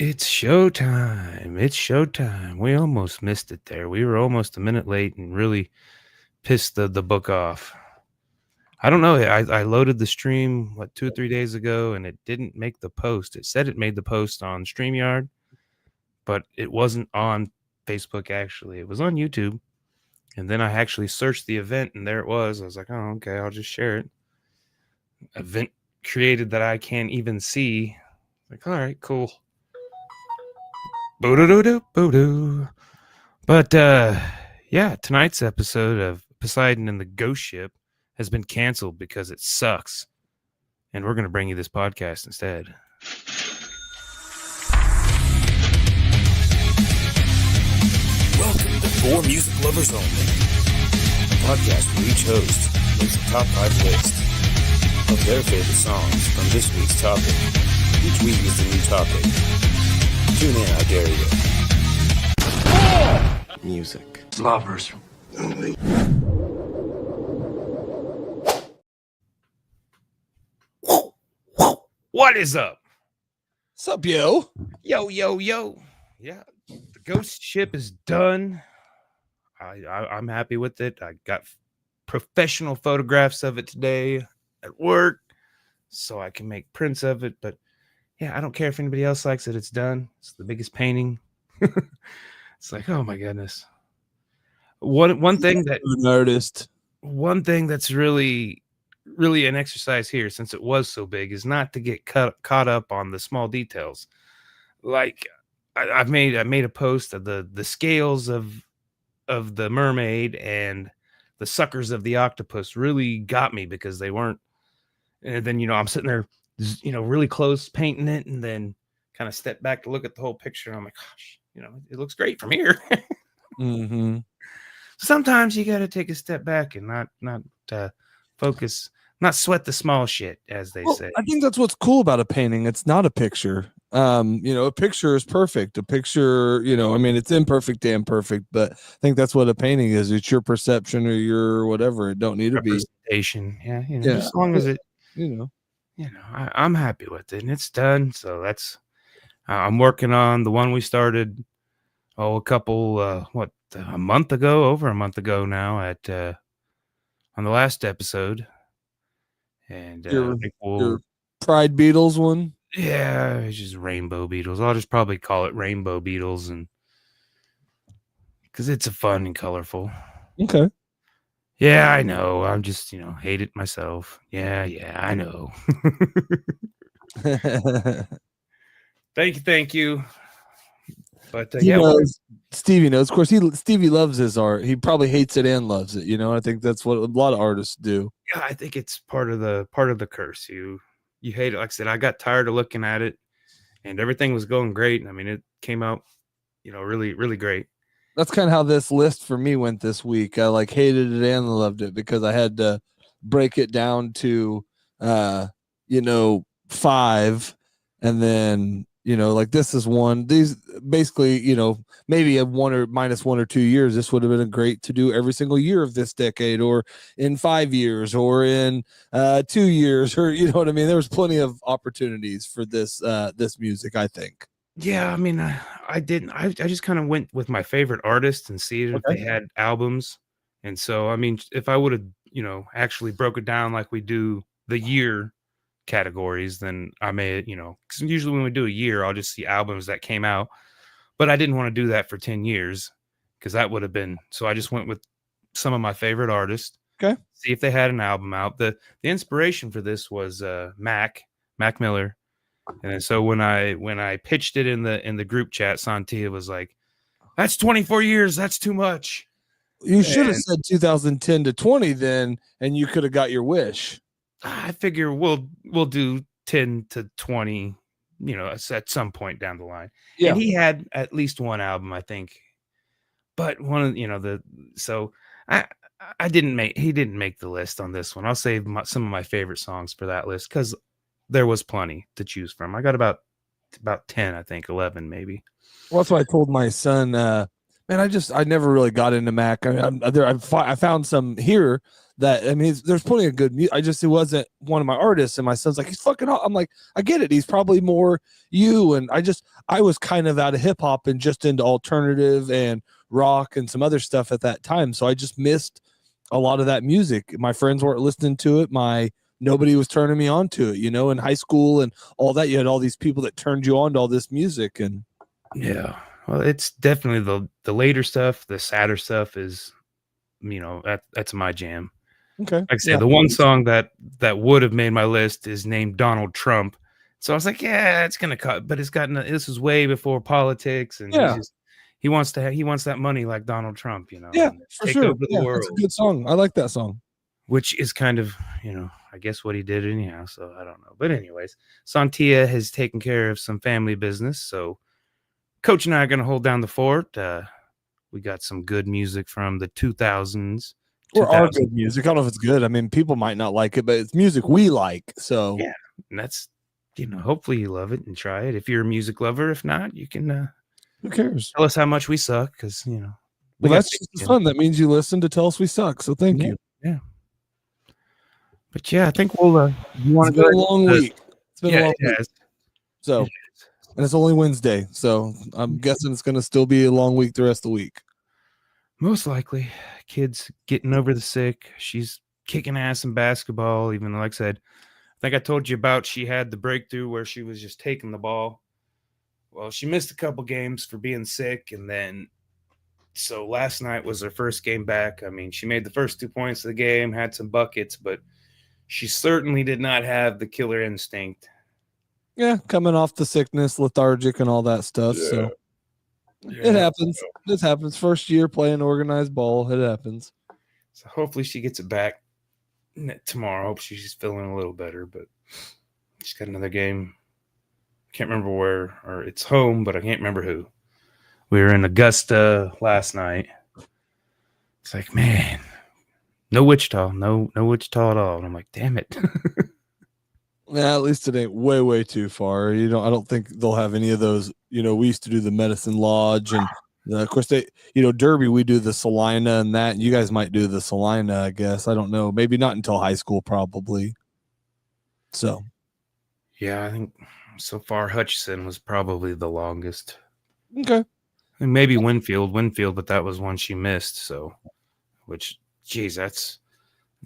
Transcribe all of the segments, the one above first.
It's showtime. It's showtime. We almost missed it there. We were almost a minute late and really pissed the book off. I don't know. I loaded the stream, 2 or 3 days ago, and it didn't make the post. It said it made the post on StreamYard, but it wasn't on Facebook, actually. It was on YouTube. And then I actually searched the event, and there it was. I was like, oh, okay, I'll just share it. Event created that I can't even see. Like, all right, cool. Boo-doo-doo-doo-boo-doo. But yeah, tonight's episode of Poseidon and the Ghost Ship has been canceled because it sucks. And we're going to bring you this podcast instead. Welcome to For Music Lovers Only, a podcast where each host makes a top 5 list of their favorite songs from this week's topic. Each week is a new topic. Tune in, I dare you. Music Lovers Only. What is up? What's up, yo? Yo. Yeah, the Ghost Ship is done. I'm happy with it. I got professional photographs of it today at work, so I can make prints of it. But yeah, I don't care if anybody else likes it. It's done. It's the biggest painting. It's like, oh my goodness. One thing that an artist. One thing that's really an exercise here, since it was so big, is not to get caught up on the small details. Like I made a post of the scales of the mermaid and the suckers of the octopus really got me because they weren't. And then I'm sitting there, really close painting it, and then kind of step back to look at the whole picture. And I'm like, gosh, it looks great from here. Mm-hmm. Sometimes you got to take a step back and not focus, not sweat the small shit, as they say. I think that's what's cool about a painting. It's not a picture. A picture is perfect. A picture, it's imperfect to imperfect, but I think that's what a painting is. It's your perception or your whatever. It don't need to be representation. Yeah, as long as it, I'm happy with it and it's done. So that's, I'm working on the one we started a month ago, over a month ago now at on the last episode. And your Pride Beetles one. Yeah, it's just Rainbow Beetles. I'll just probably call it Rainbow Beetles, and because it's a fun and colorful. Okay. Yeah, I know. I'm just hate it myself. Yeah, I know. Thank you. But Stevie knows. Of course, Stevie loves his art. He probably hates it and loves it. I think that's what a lot of artists do. Yeah, I think it's part of the curse. You hate it. Like I said, I got tired of looking at it, and everything was going great. I mean, it came out, really, really great. That's kind of how this list for me went this week. I hated it and loved it because I had to break it down to, 5, and then this is one. These basically, maybe a -1 or -2 years. This would have been great to do every single year of this decade, or in 5 years, or in 2 years, or what I mean. There was plenty of opportunities for this music, I think. Yeah, I mean, I didn't. I just kind of went with my favorite artists and see if they had albums. And so, I mean, if I would have, actually broke it down like we do the year categories, then I may, because usually when we do a year, I'll just see albums that came out. But I didn't want to do that for 10 years because that would have been. So I just went with some of my favorite artists. Okay. See if they had an album out. The inspiration for this was Mac Miller. And so when I pitched it in the group chat, Sontia was like, "That's 24 years. That's too much." You should have said 2010 to 20 then, and you could have got your wish. I figure we'll do 10 to 20, at some point down the line. Yeah. And he had at least one album, I think. But one of he didn't make the list on this one. I'll save some of my favorite songs for that list because there was plenty to choose from. I got about 10, I think 11 maybe. Well, that's what I told my son And I never really got into Mac. I found some here that, I mean, there's plenty of good music. It wasn't one of my artists. And my son's like, he's fucking, I'm like, I get it. He's probably more you. And I was kind of out of hip hop and just into alternative and rock and some other stuff at that time. So I just missed a lot of that music. My friends weren't listening to it. Nobody was turning me on to it, in high school and all that. You had all these people that turned you on to all this music. And yeah. Well, it's definitely the later stuff, the sadder stuff is, that's my jam. okay. Like I said, the one song that would have made my list is named Donald Trump. So I was like, yeah, it's gonna cut, but this is way before politics, and he wants that money like Donald Trump, Yeah, for take sure. over the world. That's a good song. I like that song. Which is kind of, I guess what he did anyhow. So I don't know. But anyways, Sontia has taken care of some family business. So Coach and I are going to hold down the fort. We got some good music from the 2000s. Or our good music. I don't know if it's good. I mean, people might not like it, but it's music we like. So yeah, and that's, hopefully you love it and try it. If you're a music lover, if not, you can. Who cares? Tell us how much we suck, because well, that's just fun. That means you listen to tell us we suck. So thank you. Yeah. But yeah, I think we'll. You want to go a long week? It's been a long week. So, and it's only Wednesday, so I'm guessing it's going to still be a long week the rest of the week. Most likely, kids getting over the sick. She's kicking ass in basketball, even though, like I said, I think I told you about she had the breakthrough where she was just taking the ball. Well, she missed a couple games for being sick, and then so last night was her first game back. I mean, she made the first 2 points of the game, had some buckets, but she certainly did not have the killer instinct. Yeah, coming off the sickness, lethargic, and all that stuff. Yeah. So it happens. This happens. First year playing organized ball. It happens. So hopefully she gets it back tomorrow. Hope she's feeling a little better. But she's got another game. Can't remember where, or it's home, but I can't remember who. We were in Augusta last night. It's like, man, no Wichita, no Wichita at all. And I'm like, damn it. Yeah, at least it ain't way too far. I don't think they'll have any of those. We used to do the Medicine Lodge, and of course they, Derby, we do the Salina and that. And you guys might do the Salina, I guess. I don't know. Maybe not until high school, probably. So, yeah, I think so far Hutchinson was probably the longest. Okay. And maybe Winfield, but that was one she missed. So, which, geez, that's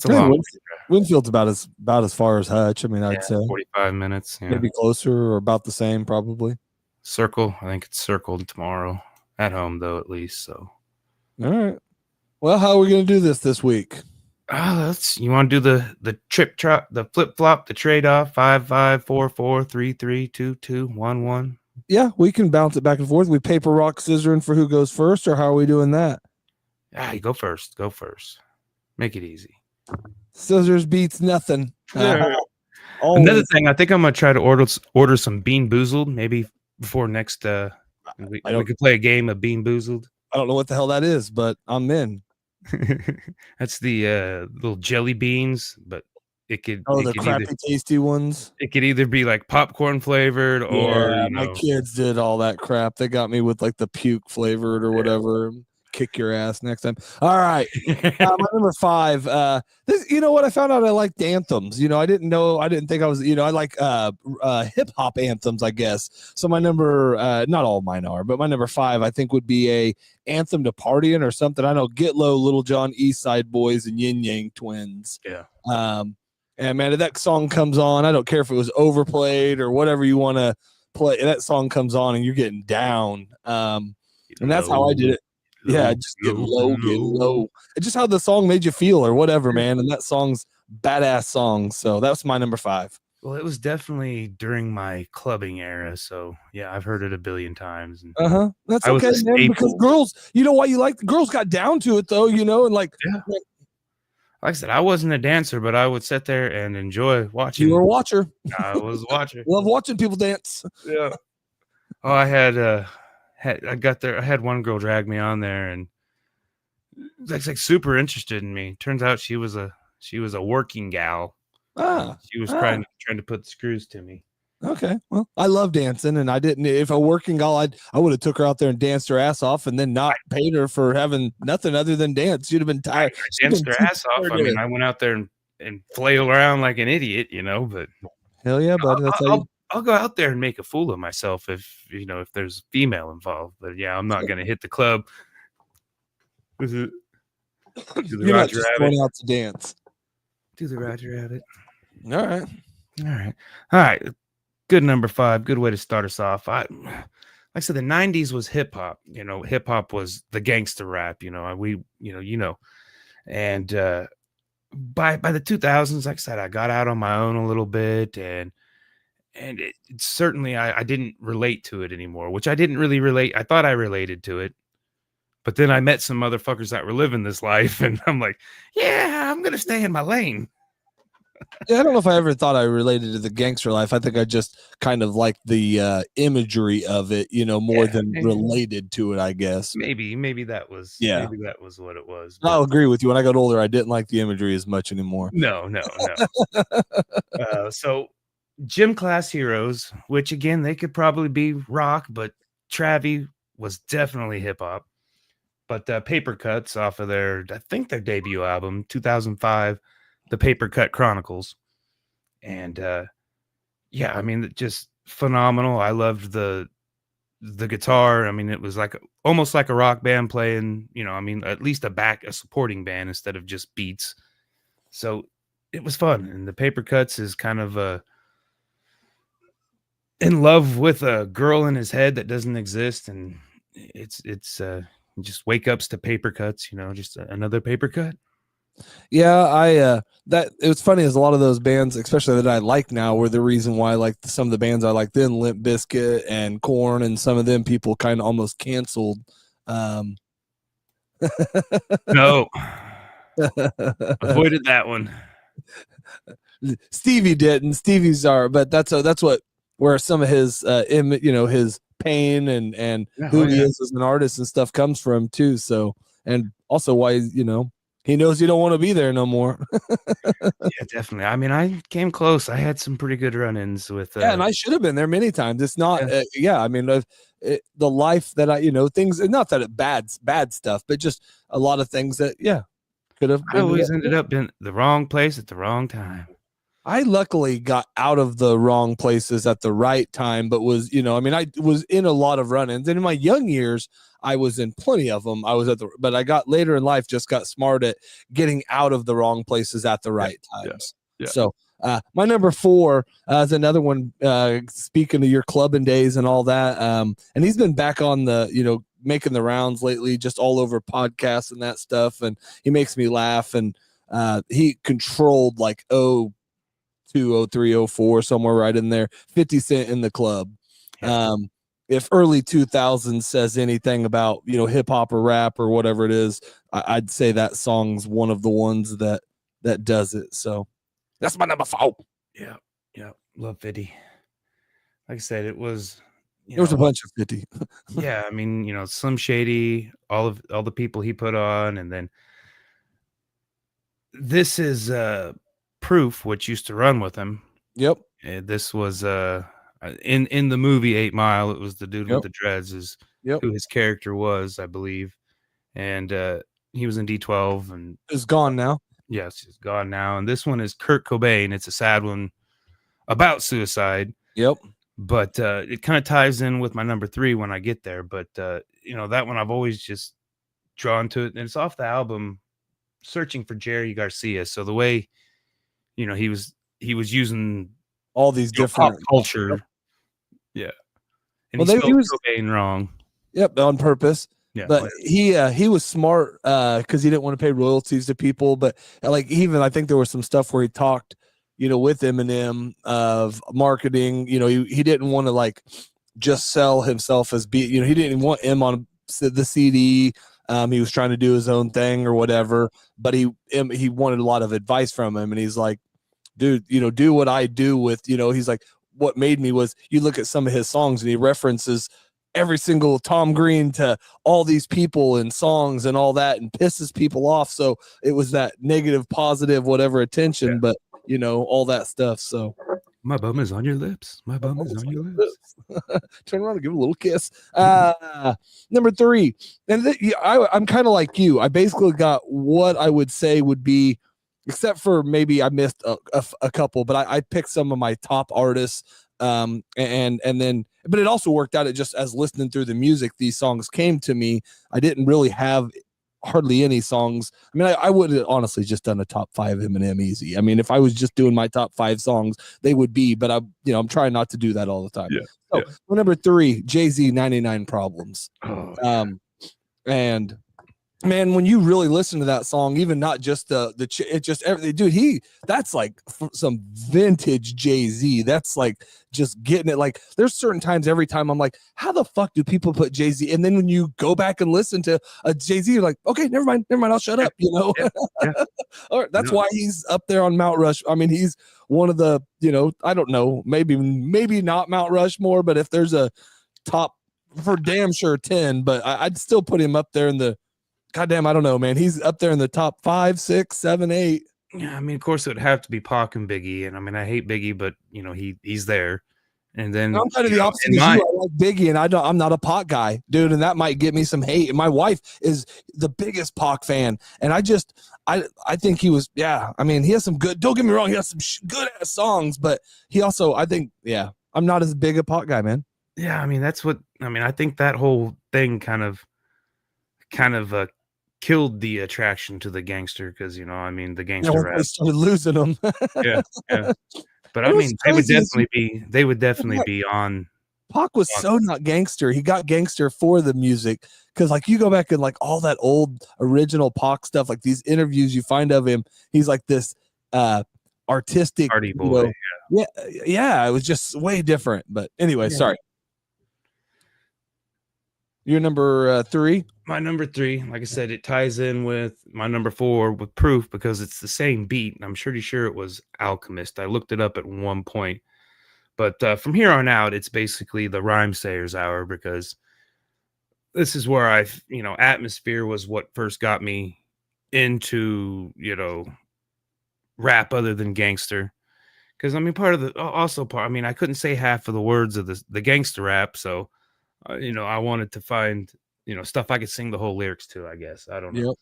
a long. Winfield's about as far as Hutch. I mean, I'd say 45 minutes. Yeah. Maybe closer or about the same, probably. Circle. I think it's circled tomorrow at home, though, at least. So, all right. Well, how are we going to do this week? You want to do the trip trot, the flip flop, the trade off, 5-5, 4-4, 3-3, 2-2, 1-1. Yeah, we can bounce it back and forth. We paper, rock, scissoring for who goes first, or how are we doing that? You go first. Go first. Make it easy. Scissors beats nothing. Another thing, I think I'm gonna try to order some Bean Boozled maybe before next. We could play a game of Bean Boozled. I don't know what the hell that is, but I'm in. That's the little jelly beans, but it could. The crappy, tasty ones. It could either be like popcorn flavored or my kids did all that crap. They got me with like the puke flavored or whatever. Kick your ass next time. All right. My number 5. This, what I found out I liked anthems. I didn't think I was, I like hip hop anthems, I guess. So my number, not all mine are, but my number 5, I think, would be a anthem to partying or something. I know Get Low, Little John, East Side Boys, and Yin Yang Twins. Yeah. And man, if that song comes on, I don't care if it was overplayed or whatever you want to play. That song comes on and you're getting down. And that's how I did it. Yeah, just get low. It's just how the song made you feel or whatever, man. And that song's badass song. So that's my number 5. Well, it was definitely during my clubbing era. So yeah, I've heard it a billion times. That's okay, man, because girls, why you like, girls got down to it though, and like, like I said, I wasn't a dancer, but I would sit there and enjoy watching. You were a watcher. I was a watcher. Love watching people dance. Yeah. Oh, I got there. I had one girl drag me on there, and that's like super interested in me. Turns out she was a working gal. She was trying to put the screws to me. Okay. Well, I love dancing, and I didn't. If a working girl, I would have took her out there and danced her ass off, and then not paid her for having nothing other than dance. She'd have been tired. I danced their ass off. I mean, I went out there and flailed around like an idiot, but hell yeah, buddy. That's how I'll go out there and make a fool of myself if there's female involved. But yeah, I'm not gonna hit the club. you're not just going out to dance. Do the Roger Rabbit. All right. Good number 5. Good way to start us off. Like I said, the 90s was hip hop. Hip hop was the gangster rap. And by the 2000s, like I said, I got out on my own a little bit, and it certainly I didn't relate to it anymore, which I didn't really relate. I thought I related to it, but then I met some motherfuckers that were living this life, and I'm like, yeah, I'm gonna stay in my lane. Yeah, I don't know if I ever thought I related to the gangster life. I think I just kind of like the imagery of it, more than related to it, I guess. Maybe that was what it was. I'll agree with you. When I got older, I didn't like the imagery as much anymore. No. So gym class heroes, which again, they could probably be rock, but Travie was definitely hip hop. But Paper Cuts off of their debut album, 2005, The Paper Cut Chronicles. And yeah, I mean, just phenomenal. I loved the guitar. I mean, it was almost like a rock band playing, at least a supporting band instead of just beats. So it was fun. And the Paper Cuts is kind of in love with a girl in his head that doesn't exist, and it's just wake ups to paper cuts, just another paper cut. Yeah, it was funny as a lot of those bands, especially that I like now, were the reason why I like some of the bands I like then, Limp Bizkit and Korn, and some of them people kind of almost canceled. No, avoided that one. Stevie didn't. Stevie's but that's where some of his his pain and who he is as an artist and stuff comes from too. So, and also why he knows you don't want to be there no more. Yeah, definitely. I mean, I came close. I had some pretty good run-ins with. Yeah, and I should have been there many times. It's not. I mean, the life that things. Not that it bad stuff, but just a lot of things that could have. I always ended up in the wrong place at the wrong time. I luckily got out of the wrong places at the right time, but was, I was in a lot of run-ins, and in my young years, I was in plenty of them. But I got later in life, just got smart at getting out of the wrong places at the right times. Yeah. So, my number 4 is another one, speaking of your clubbing days and all that. And he's been back on the, making the rounds lately, just all over podcasts and that stuff. And he makes me laugh. And, he controlled 02, 03, 04, somewhere right in there, 50 Cent in the club. If early 2000s says anything about, hip hop or rap or whatever it is, I'd say that song's one of the ones that does it. So that's my number 4. Yeah. Love 50. Like I said, it was, there was a bunch of 50. Yeah. I mean, Slim Shady, all the people he put on. And then this is, Proof, which used to run with him. Yep. This was in the movie 8 Mile. It was the dude with the dreads is who his character was, I believe. And he was in D12 and is gone now. Yes, he's gone now. And this one is Kurt Cobain. It's a sad one about suicide. Yep. But it kind of ties in with my number 3 when I get there. But that one I've always just drawn to it. And it's off the album Searching for Jerry Garcia. So the way he was using all these different pop culture. Yeah. And he was Cobain wrong. Yep, on purpose. Yeah. But he was smart because he didn't want to pay royalties to people. But even I think there was some stuff where he talked, with Eminem of marketing. He didn't want to just sell himself as he didn't want him on the CD. He was trying to do his own thing or whatever, but he wanted a lot of advice from him. And he's like, dude, do what I do with, he's like, what made me was you look at some of his songs and he references every single Tom Green to all these people and songs and all that and pisses people off. So it was that negative, positive, whatever attention, but all that stuff. So My bum is on your lips. My bum is on your lips. Turn around and give a little kiss. Number 3, and I'm kind of like you. I basically got what I would say would be, except for maybe I missed a couple, but I picked some of my top artists. And then, but it also worked out. It just, as listening through the music, these songs came to me. I didn't really have hardly any songs. I mean, I would have honestly just done a top 5 Eminem easy. I mean, if I was just doing my top 5 songs, they would be, but I'm trying not to do that all the time. So number 3, Jay-Z, 99 Problems. And man, when you really listen to that song, even not just it just everything, dude, that's like some vintage Jay-Z. That's like just getting it. Like, there's certain times every time I'm like, how the fuck do people put Jay-Z? And then when you go back and listen to a Jay-Z, you're like, okay, never mind, I'll shut up. All right, that's why he's up there on Mount Rush. I mean, he's one of the, I don't know, maybe not Mount Rushmore, but if there's a top, for damn sure 10, but I'd still put him up there in the, goddamn, I don't know, man. He's up there in the top 5, 6, 7, 8. Yeah, I mean, of course, it would have to be Pac and Biggie, and I mean, I hate Biggie, but he's there. And then I'm kind of the opposite. I like Biggie, and I'm not a Pac guy, dude, and that might get me some hate. And my wife is the biggest Pac fan, and I think he was, I mean, he has some good. Don't get me wrong, he has some good ass songs, but he also, I think, I'm not as big a Pac guy, man. Yeah, I mean, I think that whole thing kind of killed the attraction to the gangster, because I mean, the gangster rap started losing them. yeah. But I mean, they would definitely be on. Pac was so not gangster. He got gangster for the music, because like you go back and like all that old original Pac stuff, like these interviews you find of him, he's like this artistic party boy. Yeah, it was just way different. But anyway, sorry. Your number 3? My number 3, like I said, it ties in with my number 4 with Proof, because it's the same beat. And I'm pretty sure it was Alchemist. I looked it up at one point. But from here on out, it's basically the Rhyme Sayers Hour, because this is where Atmosphere was what first got me into, rap other than gangster. Because, I mean, I couldn't say half of the words of the gangster rap. So, I wanted to find, stuff I could sing the whole lyrics to, I guess. I don't know. Yep.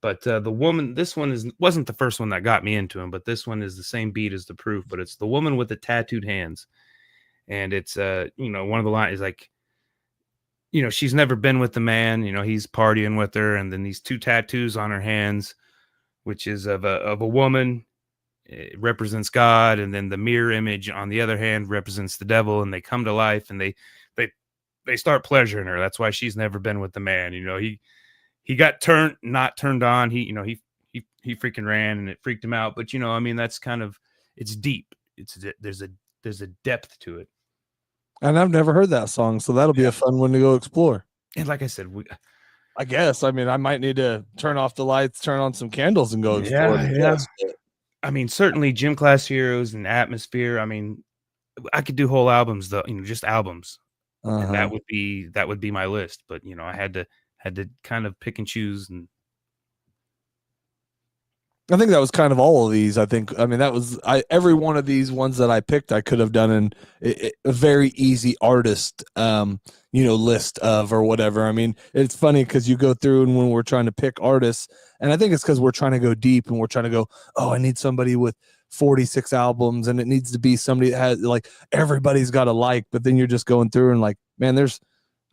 But the woman, this one wasn't the first one that got me into him, but this one is the same beat as the Proof, but it's the woman with the tattooed hands. And it's, one of the lines is like, she's never been with the man, he's partying with her. And then these 2 tattoos on her hands, which is of a woman, it represents God. And then the mirror image on the other hand represents the devil, and they come to life and they start pleasuring her. That's why she's never been with the man. He got not turned on. He freaking ran, and it freaked him out. But I mean, that's kind of, it's deep. There's a depth to it. And I've never heard that song, so that'll be a fun one to go explore. And like I said, I guess, I mean, I might need to turn off the lights, turn on some candles, and go explore. Yeah. I mean, certainly Gym Class Heroes and Atmosphere. I mean, I could do whole albums, though, just albums. And that would be my list, but I had to kind of pick and choose. And I think that was kind of all of these. I mean, that was every one of these ones that I picked, I could have done in a very easy artist, list of or whatever. I mean, it's funny because you go through, and when we're trying to pick artists, and I think it's because we're trying to go deep, and we're trying to go, oh, I need somebody with 46 albums, and it needs to be somebody that has, like, everybody's got to like, but then you're just going through and like, man, there's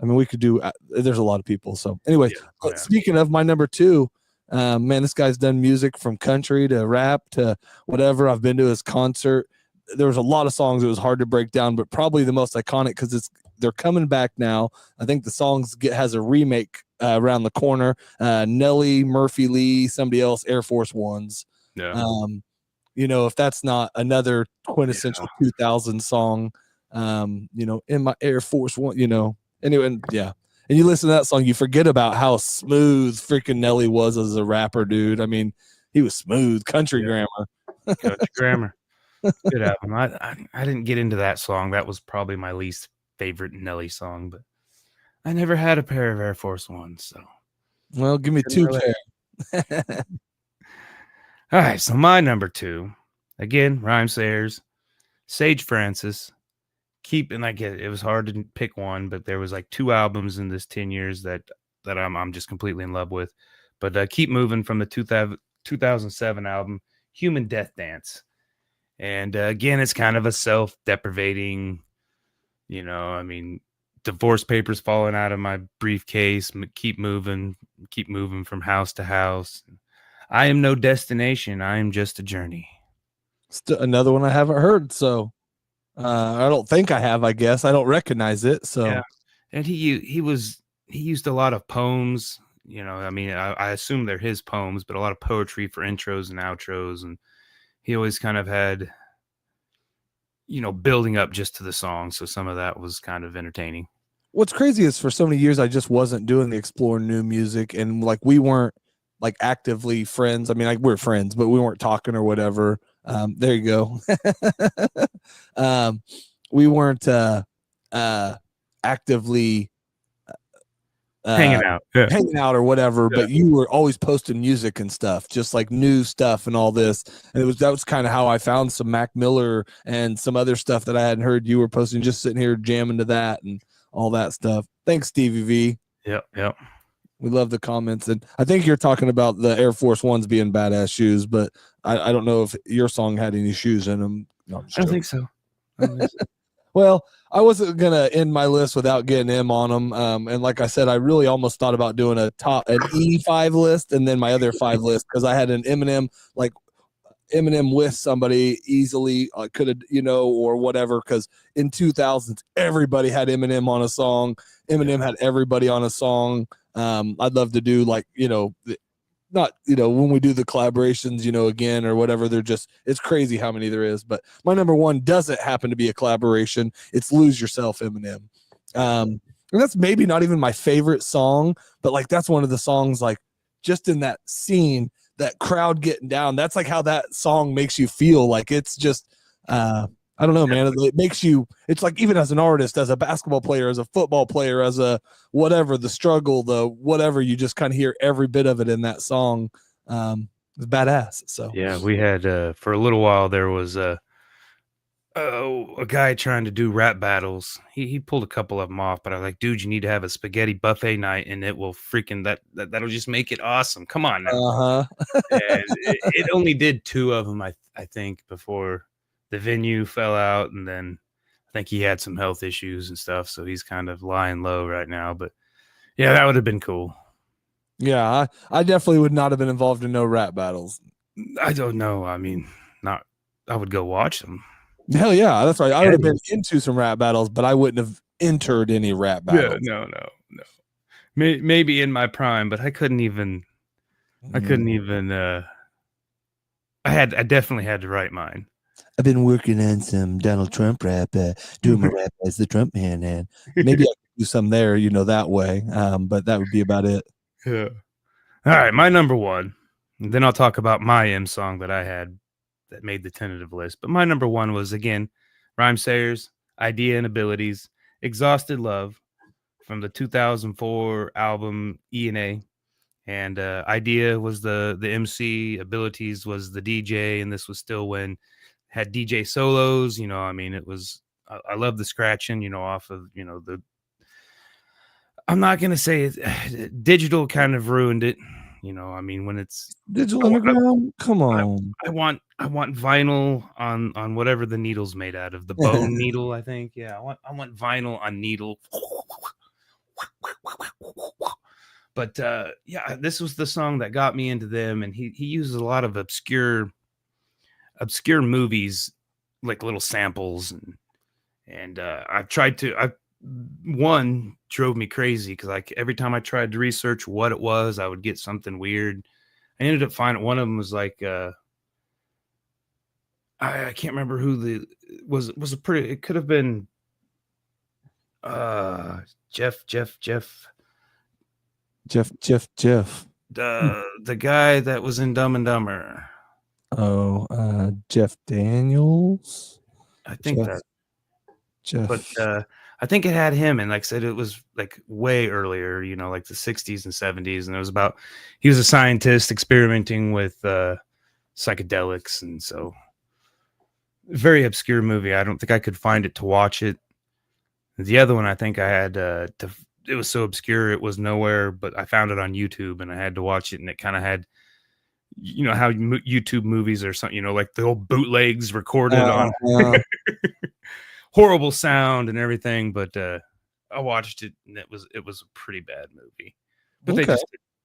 a lot of people. So anyway, speaking of my number 2, man, this guy's done music from country to rap to whatever. I've been to his concert. There was a lot of songs. It was hard to break down, but probably the most iconic, because they're coming back now. I think the songs has a remake around the corner. Nelly, Murphy Lee, somebody else, Air Force Ones. Yeah. If that's not another quintessential 2000 song, in my Air Force One, anyway, and you listen to that song, you forget about how smooth freaking Nelly was as a rapper, dude. I mean, he was smooth. Country Grammar. Country Grammar. Good album. I didn't get into that song. That was probably my least favorite Nelly song, but I never had a pair of Air Force Ones, so. Well, give me 2 pairs. All right, so my number 2, again, Rhyme Sayers, Sage Francis, and I get it was hard to pick one, but there was like 2 albums in this 10 years that I'm just completely in love with. But Keep Moving from the 2007 album, Human Death Dance. And again, it's kind of a self-deprivating, I mean, divorce papers falling out of my briefcase, keep moving from house to house. I am no destination. I am just a journey. Another one I haven't heard. So I don't think I have, I guess. I don't recognize it. So, yeah. And he used a lot of poems, I mean, I assume they're his poems, but a lot of poetry for intros and outros. And he always kind of had, building up just to the song. So some of that was kind of entertaining. What's crazy is for so many years, I just wasn't doing the explore new music. And like, we weren't like actively friends. I mean, like we're friends, but we weren't talking or whatever. There you go. We weren't actively hanging out or whatever, but you were always posting music and stuff, just like new stuff and all this. And that was kind of how I found some Mac Miller and some other stuff that I hadn't heard you were posting, just sitting here jamming to that and all that stuff. Thanks, Stevie V. Yep. We love the comments. And I think you're talking about the Air Force Ones being badass shoes, but I don't know if your song had any shoes in them. No, I don't think so. Well, I wasn't going to end my list without getting M on them. And like I said, I really almost thought about doing an E5 list and then my other 5 list, because I had an Eminem with somebody easily. I could have, or whatever, because in 2000s, everybody had Eminem on a song. Eminem had everybody on a song. I'd love to do like, not, when we do the collaborations, again, or whatever, it's crazy how many there is. But my number one doesn't happen to be a collaboration. It's Lose Yourself, Eminem. And that's maybe not even my favorite song, but like, that's one of the songs, like just in that scene, that crowd getting down, that's like how that song makes you feel. Like, it's just, I don't know, man. It makes you, it's like, even as an artist, as a basketball player, as a football player, as a whatever, the struggle, the whatever, you just kind of hear every bit of it in that song. It's badass. So, yeah, we had, for a little while, there was a guy trying to do rap battles. He pulled a couple of them off, but I was like, dude, you need to have a spaghetti buffet night, and it will freaking, that'll just make it awesome. Come on now. And it only did 2 of them, I think, before the venue fell out, and then I think he had some health issues and stuff, so he's kind of lying low right now. But yeah, that would have been cool. Yeah, I definitely would not have been involved in no rap battles. I don't know. I mean, I would go watch them. Hell yeah, that's right. I would have been into some rap battles, but I wouldn't have entered any rap battles. Yeah, no. Maybe in my prime, but I couldn't even. I definitely had to write mine. I've been working on some Donald Trump rap, doing my rap as the Trump man, and maybe I could do some there, that way. But that would be about it. Yeah. All right, my number one. And then I'll talk about my M song that I had that made the tentative list. But my number one was, again, Rhymesayers, Idea and Abilities, Exhausted Love from the 2004 album E&A. And Idea was the MC, Abilities was the DJ, and this was still when had DJ solos. I mean, it was, I love the scratching, off of, I'm not going to say it, digital kind of ruined it. I mean, when it's digital underground, come on. I want vinyl on whatever the needle's made out of, the bone needle, I think. Yeah, I want vinyl on needle. But yeah, this was the song that got me into them, and he uses a lot of obscure movies, like little samples, and I've tried to. One drove me crazy because like every time I tried to research what it was, I would get something weird. I ended up finding one of them was like I can't remember who was a pretty. It could have been Jeff. The guy that was in Dumb and Dumber. Oh, Jeff Daniels. I think Jeff. But I think it had him, and like I said, it was like way earlier, like the 60s and 70s, and it was about he was a scientist experimenting with psychedelics, and so Very obscure movie. I don't think I could find it to watch it. The other one, I think I had it was so obscure it was nowhere, but I found it on YouTube and I had to watch it, and it kind of had, you know, how YouTube movies or something, you know, like the old bootlegs recorded on Uh, horrible sound and everything. But I watched it, and it was a pretty bad movie. But okay,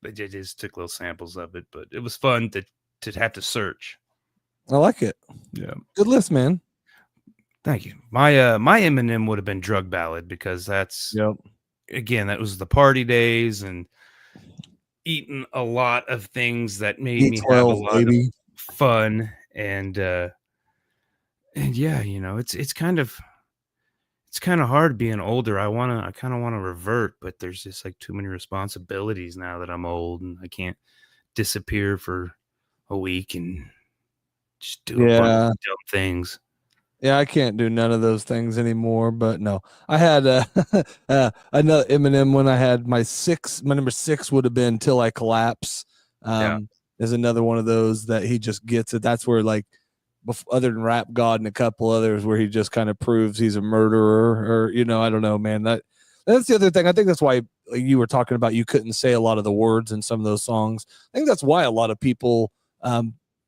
they just took little samples of it. But it was fun to have to search. I like it. Yeah. Good list, man. Thank you. My Eminem would have been Drug Ballad, because that's, Yep. again, that was the party days and eating a lot of things that made me have a 812, lot of baby. fun. And yeah, you know, it's kind of hard being older. I kind of want to revert, but there's just like too many responsibilities now that I'm old, and I can't disappear for a week and just do a bunch Yeah. of dumb things. Yeah, I can't do none of those things anymore. But no, I had another Eminem when I had my number 6 would have been Till I Collapse. Yeah. Is another one of those that he just gets it. That's where, like, other than Rap God and a couple others, where he just kind of proves he's a murderer, or, you know, I don't know, man. That's the other thing. I think that's why you were talking about you couldn't say a lot of the words in some of those songs. I think that's why a lot of people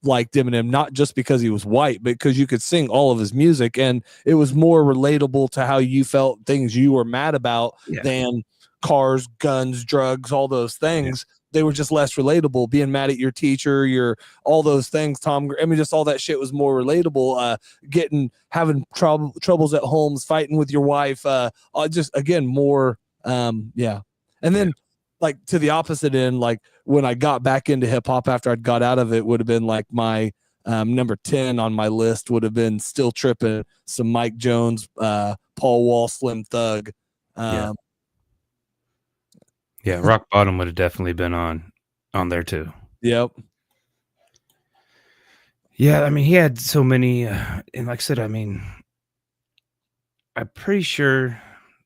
liked Eminem, not just because he was white, but because you could sing all of his music and it was more relatable to how you felt, things you were mad about, Yeah. than cars, guns, drugs, all those things. Yeah. They were just less relatable. Being mad at your teacher, all those things, just all that shit was more relatable. Having troubles at homes, fighting with your wife, just again more, yeah. And then, like, to the opposite end, like when I got back into hip hop after I'd got out of it, would have been like my number 10 on my list would have been Still Tripping, some Mike Jones, Paul Wall, Slim Thug. Yeah, Rock Bottom would have definitely been on there too. Yep. Yeah, I mean, he had so many, and like I said, I mean, I'm pretty sure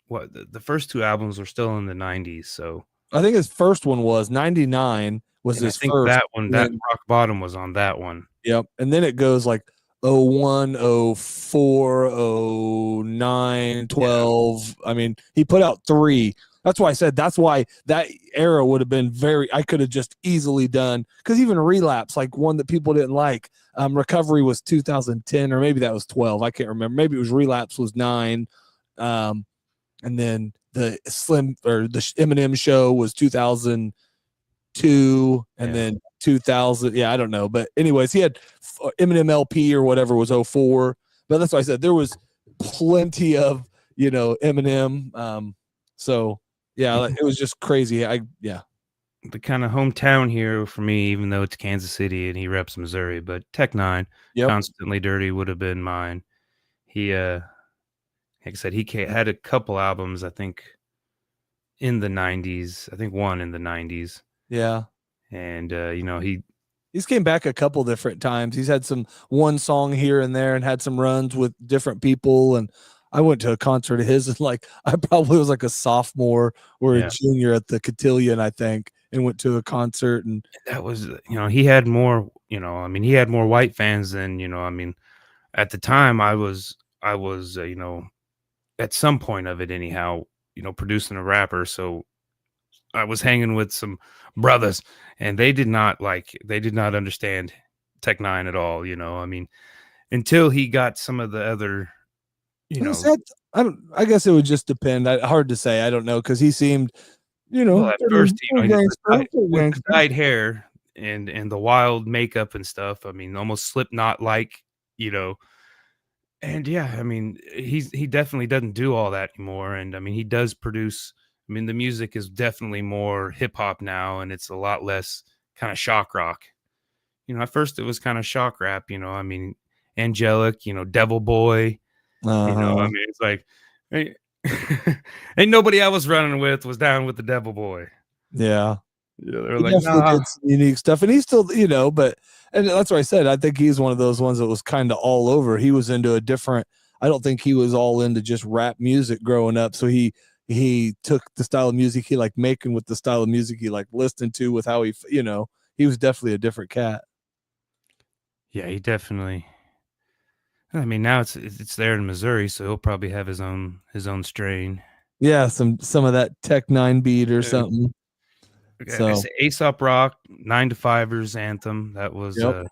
the first 2 albums were still in the 90s, so I think his first one was 99 was his I think first. that one, that Rock Bottom was on that one. Yep. And then it goes like 01, 04, 09, 12. Yeah. I mean, he put out 3. That's why I said that's why that era would have been I could have just easily done, because even Relapse, like one that people didn't like, Recovery was 2010, or maybe that was 12. I can't remember. Maybe it was Relapse was 9. And then the Eminem Show was 2002, and then 2000. Yeah, I don't know. But anyways, he had Eminem LP or whatever was 04. But that's why I said there was plenty of, Eminem. So yeah, it was just crazy. The kind of hometown hero for me, even though it's Kansas City and he reps Missouri, but Tech 9, Constantly Dirty would have been mine. He, like I said, he had a couple albums, I think, in the 90s. I think one in the 90s. Yeah. And, he's came back a couple different times. He's had one song here and there and had some runs with different people. And I went to a concert of his, and like I probably was like a sophomore or a junior at the Cotillion, I think, and went to a concert. And that was, he had more, he had more white fans than, at the time I was, at some point of it anyhow, producing a rapper. So I was hanging with some brothers, and they did not understand Tech 9 at all, until he got some of the other, I guess it would just depend. Hard to say. I don't know, because he seemed, at first, with dyed hair and the wild makeup and stuff. I mean, almost Slipknot like, and yeah, I mean, he definitely doesn't do all that anymore. And I mean, he does produce. I mean, the music is definitely more hip hop now, and it's a lot less kind of shock rock. At first it was kind of shock rap. I mean, Angelic, Devil Boy. I mean, it's like, hey, ain't nobody I was running with was down with the Devil Boy. Yeah. They're like, nah. Did some unique stuff, and he's still, but and that's what I said. I think he's one of those ones that was kind of all over. He was into a different. I don't think he was all into just rap music growing up. So he took the style of music he liked making with the style of music he liked listening to, with how he was definitely a different cat. Yeah, he definitely. I mean, now it's there in Missouri, so he'll probably have his own strain. Yeah, some of that Tech 9 beat or something. Like I So said, Aesop Rock, 9 to 5ers anthem. That was yep.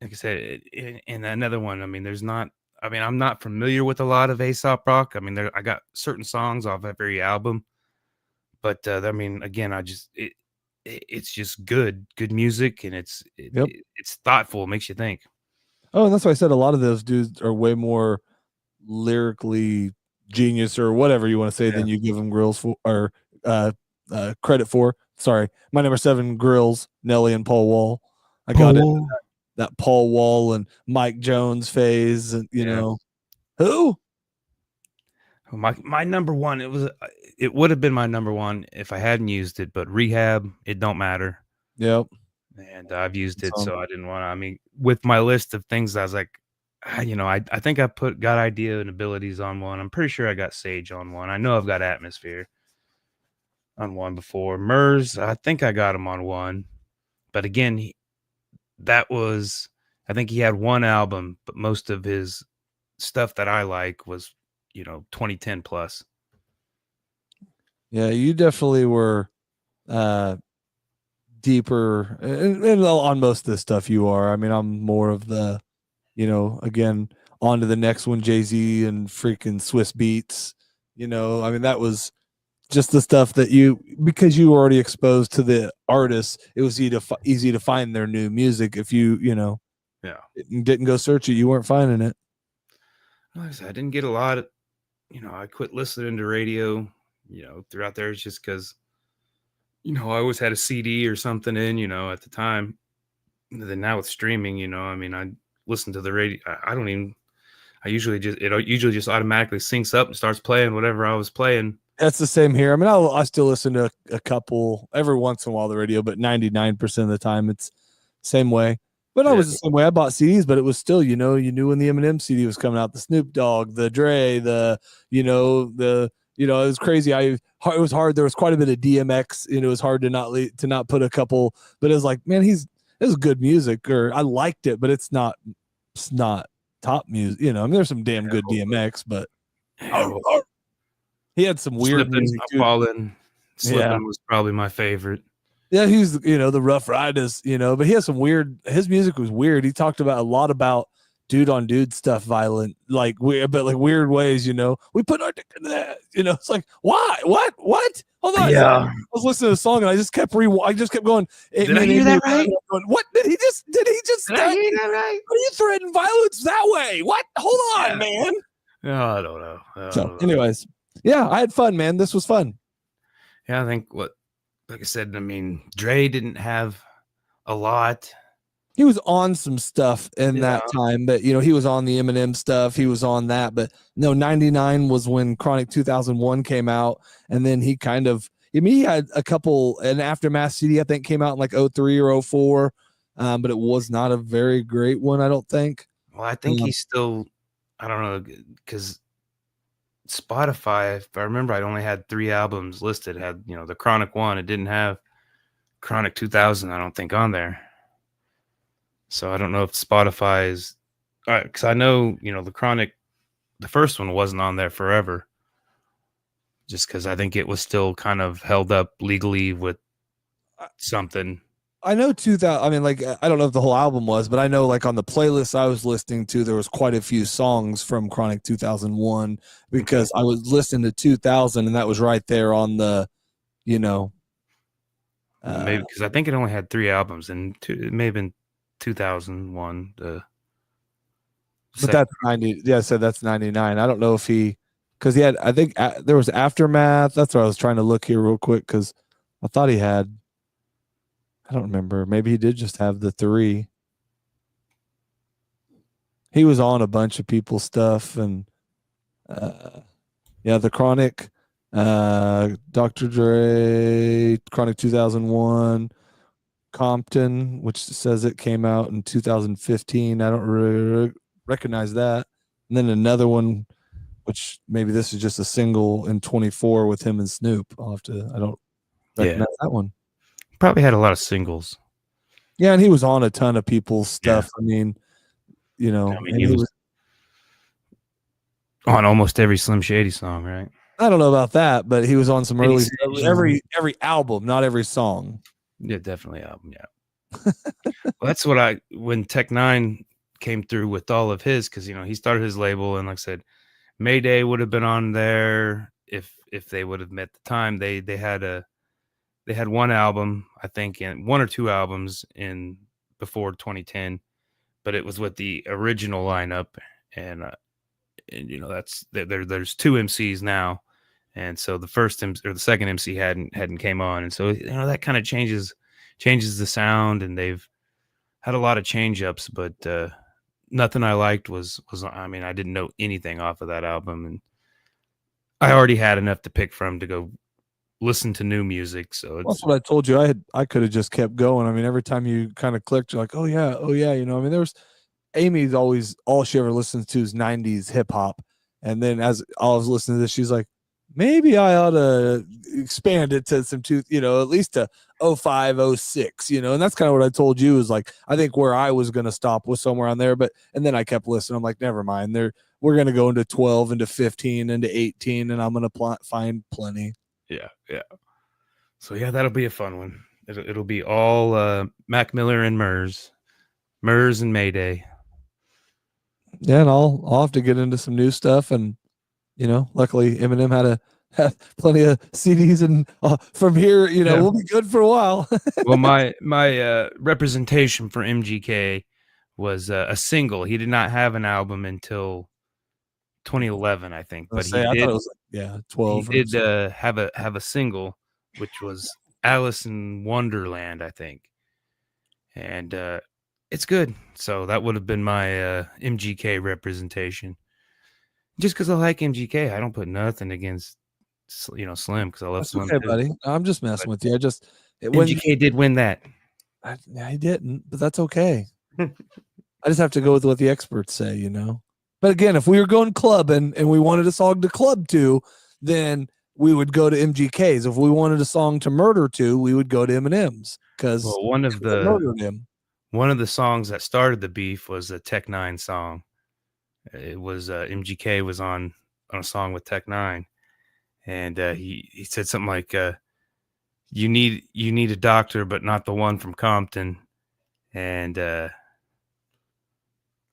like I said, and another one. I mean, there's not. I mean, I'm not familiar with a lot of Aesop Rock. I mean, I got certain songs off every album, but I mean, again, it's just good music, and Yep. it's thoughtful. It makes you think. Oh, and that's why I said a lot of those dudes are way more lyrically genius or whatever you want to say than you give them grills for or credit for. Sorry, my number 7 grills, Nelly and Paul Wall. I got into that Paul Wall and Mike Jones phase, and you know who. My number one, it would have been my number one if I hadn't used it, but Rehab, it don't matter. Yep. And I've used it, so I didn't want to. I mean, with my list of things, I was like, I think I got Idea and Abilities on one. I'm pretty sure I got Sage on one. I know I've got Atmosphere on one before. Murs, I think I got him on one. But again, I think he had one album, but most of his stuff that I like was, 2010 plus. Yeah, you definitely were deeper and on most of this stuff you are. I mean, I'm more of the, again, on to the next one, Jay-Z and freaking Swiss Beats. I mean, that was just the stuff that because you were already exposed to the artists, it was easy to find their new music. If you didn't go search it, you weren't finding it. Like I said, I didn't get a lot of, I quit listening to radio, throughout there. It's just because, I always had a CD or something in, at the time. And then now with streaming, I mean, I listen to the radio. I usually just automatically syncs up and starts playing whatever I was playing. That's the same here. I mean, I still listen to a couple every once in a while, the radio, but 99% of the time it's same way. But I was the same way. I bought CDs, but it was still, you knew when the Eminem CD was coming out, the Snoop Dogg, the Dre, it was crazy. It was hard. There was quite a bit of DMX, and it was hard to not put a couple. But it was like, man, it was good music, or I liked it, but it's not top music. I mean, there's some damn good DMX, but he had some weird music too. Slippin' was probably my favorite. Yeah, he's the Rough Riders, but he has some weird. His music was weird. He talked about a lot about dude on dude stuff, violent, like weird, but like weird ways. We put our dick in that. It's like why? What? Hold on. Yeah. I was listening to the song and I just kept going. Did I hear that right? What did he just? Did I hear that right? What are you threatening violence that way? What? Hold on, man. No, I don't know. Anyways, yeah, I had fun, man. This was fun. Yeah, I think like I said, I mean, Dre didn't have a lot. He was on some stuff in that time, but he was on the Eminem stuff. He was on that, but no, 99 was when Chronic 2001 came out, and then he he had a couple. An Aftermath CD I think came out in like 03 or 04, but it was not a very great one, I don't think. Well, I think he's still, I don't know, because Spotify, if I remember, I only had 3 albums listed. It had the Chronic 1. It didn't have Chronic 2000, I don't think, on there. So I don't know if Spotify is, because I know the Chronic, the first one wasn't on there forever, just because I think it was still kind of held up legally with something. I know 2000. I mean, like, I don't know if the whole album was, but I know, like, on the playlist I was listening to, there was quite a few songs from Chronic 2001 because I was listening to 2000, and that was right there on the, maybe because I think it only had 3 albums, and it may have been 2001. But that's 90. Yeah, so that's 99. I don't know if because he had. I think there was Aftermath. That's what I was trying to look here real quick because I thought he had. I don't remember. Maybe he did just have the 3. He was on a bunch of people's stuff, and the Chronic, Dr. Dre, Chronic 2001, Compton, which says it came out in 2015. I don't recognize that. And then another one, which maybe this is just a single in 24 with him and Snoop. I don't recognize that one. Probably had a lot of singles. Yeah, and he was on a ton of people's stuff. Yeah. I mean, you know, I mean, and he was on almost every Slim Shady song, right? I don't know about that, but he was on some early Every every album, not every song. yeah, definitely album, yeah. Well, that's what when Tech Nine came through with all of his, because he started his label, and like I said, Mayday would have been on there if they would have met the time. They had one album, I think, and one or two albums in before 2010, but it was with the original lineup, and there's two MCs now, and so the first or the second MC hadn't came on, and so that kind of changes the sound, and they've had a lot of change ups, but nothing I liked was I mean, I didn't know anything off of that album, and I already had enough to pick from to go listen to new music. So That's what I told you. I could have just kept going. I mean, every time you kind of clicked, you're like, oh yeah. I mean, there's Amy's always all she ever listens to is 90s hip hop. And then as I was listening to this, she's like, maybe I ought to expand it to some at least to 05, 06, and that's kind of what I told you is like, I think where I was going to stop was somewhere on there, and then I kept listening. I'm like, never mind. We're going to go into 12, into 15, into 18, and I'm going to find plenty. Yeah. So yeah, that'll be a fun one. It'll be all Mac Miller and Murs and Mayday. Yeah, and I'll have to get into some new stuff, and luckily Eminem had plenty of CDs, and from here, we'll be good for a while. Well, my representation for MGK was a single. He did not have an album until 2011, I think. But I thought it was 12. He did have a single, which was Alice in Wonderland, I think, and it's good. So that would have been my MGK representation. Just because I like MGK, I don't put nothing against Slim, because I love Slim. Okay, buddy. I'm just messing with you. MGK did win that. I didn't, but that's okay. I just have to go with what the experts say, But again, if we were going clubbing and we wanted a song to club to, then we would go to MGK's. If we wanted a song to murder to, we would go to Eminem's, because one of the songs that started the beef was a Tech Nine song. It was MGK was on a song with Tech Nine, and he said something like, "You need a doctor, but not the one from Compton," and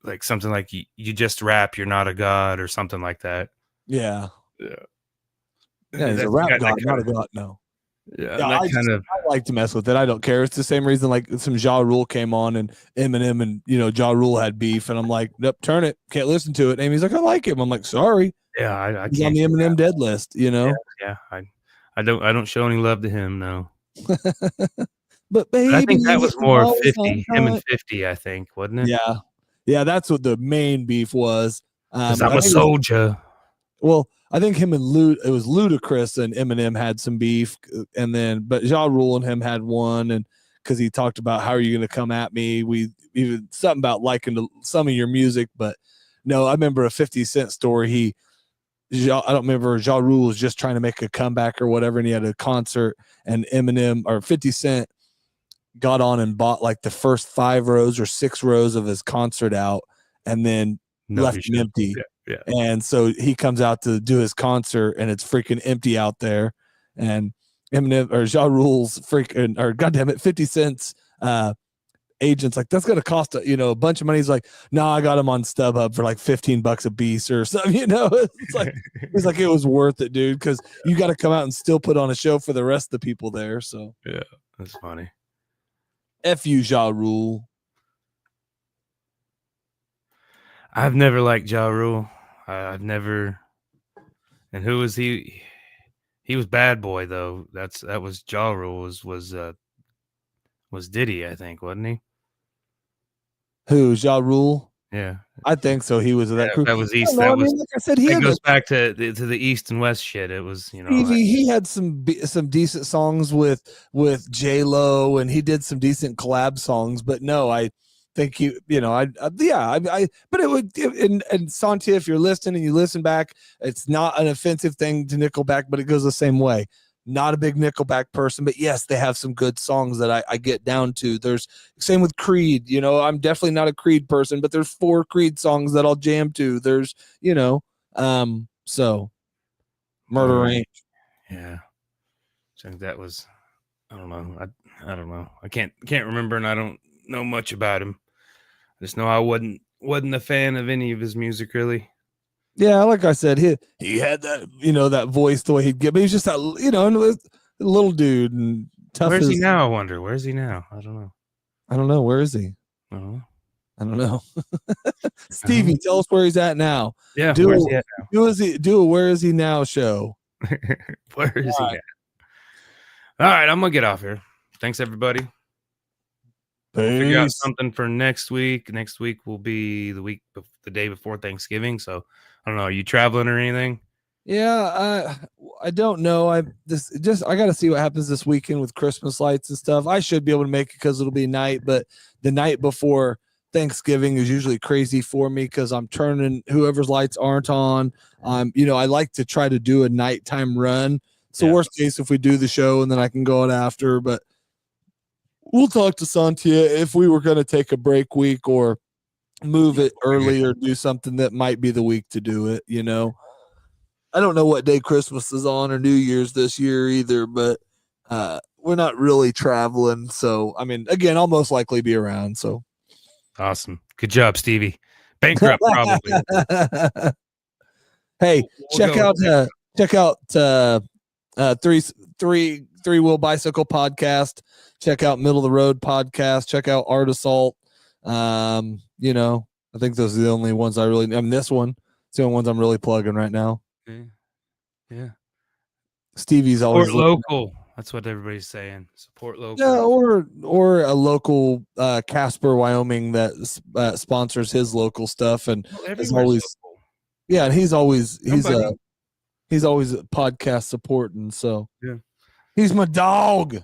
like something like you just rap, you're not a god, or something like that. Yeah. He's a rap god, not a god. No. Yeah, I like to mess with it. I don't care. It's the same reason like some Ja Rule came on and Eminem and Ja Rule had beef, and I'm like, nope, turn it. Can't listen to it. And Amy's like, I like him. I'm like, sorry. Yeah, I he's on the Eminem dead list. Yeah, I don't show any love to him. No. But baby, I think that was more 50. Him and 50, I think, wasn't it? Yeah. That's what the main beef was. I'm a soldier. Well, I think him and it was Ludacris and Eminem had some beef, but Ja Rule and him had one, and because he talked about how are you going to come at me? We even something about liking some of your music, but no, I remember a 50 Cent story. I don't remember. Ja Rule was just trying to make a comeback or whatever, and he had a concert, and Eminem or 50 Cent got on and bought like the first 5 rows or 6 rows of his concert out, and then left him empty. Yeah. And so he comes out to do his concert, and it's freaking empty out there. And Eminem or Ja Rule's freaking, or goddamn it, 50 Cent's agent's like, that's gonna cost a bunch of money. He's like, no, I got him on StubHub for like $15 a piece or something. It's like he's like, it was worth it, dude, because you got to come out and still put on a show for the rest of the people there. So yeah, that's funny. F you, Ja Rule. I've never liked Ja Rule. I've never. And who was he? He was Bad Boy though. That was Ja Rule. Was Diddy? I think, wasn't he? Who? Ja Rule? Yeah, I think so. He was that crew. That was East. Like I said, he goes back to the East and West shit. It was he had some decent songs with J-Lo, and he did some decent collab songs. But no, I think but it would, and Sontia, if you're listening and you listen back, it's not an offensive thing to Nickelback, but it goes the same way. not a big Nickelback person, but yes, they have some good songs that I get down to. There's same with Creed. You know, I'm definitely not a Creed person, but there's 4 Creed songs that I'll jam to. There's, you know, so Murder Range. Yeah. I think that was, I don't know. I don't know. I can't remember, and I don't know much about him. I just know I wasn't a fan of any of his music, really. Yeah, like I said, he had that, you know, that voice the way he'd get, but he's just that, you know, little dude and tough. Where's he now? I wonder. Where's he now? I don't know. I don't know. Where is he? I don't know. I don't know. Stevie, tell us where he's at now. Yeah, where's he at now? Do a Where Is He Now show. Where is he at? All right, I'm gonna get off here. Thanks, everybody. We'll figure out something for next week. Next week will be the day before Thanksgiving. So I don't know. Are you traveling or anything? Yeah, I don't know. I got to see what happens this weekend with Christmas lights and stuff. I should be able to make it because it'll be night, but the night before Thanksgiving is usually crazy for me because I'm turning whoever's lights aren't on. You know, I like to try to do a nighttime run. So worst case if we do the show and then I can go out after, but we'll talk to Sontia if we were going to take a break week or move it early or do something that might be the week to do it. You know, I don't know what day Christmas is on or New Year's this year either, but we're not really traveling. So, I mean, again, I'll most likely be around. So awesome. Good job, Stevie. Bankrupt, probably. Hey, check out Three Wheel Bicycle podcast. Check out Middle of the Road podcast. Check out Art Assault. You know, I think those are the only ones I really. I mean, this one. It's the only ones I'm really plugging right now. Yeah. Stevie's always local. That's what everybody's saying. Support local. Yeah, or a local Casper, Wyoming that sponsors his local stuff and is always local. Yeah, and he's always podcast supporting. So yeah, he's my dog.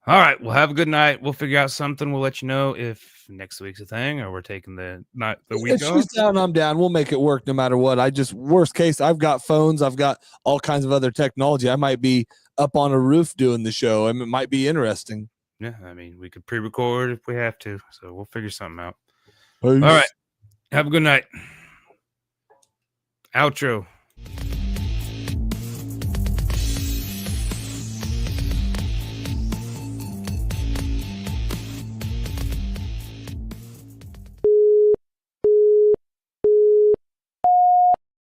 All right, well, have a good night. We'll figure out something. We'll let you know if next week's a thing or we're taking the week off. If she's down, I'm down. We'll make it work no matter what. Worst case, I've got phones. I've got all kinds of other technology. I might be up on a roof doing the show. I mean, it might be interesting. Yeah, I mean, we could pre-record if we have to. So we'll figure something out. Peace. All right, have a good night. Outro.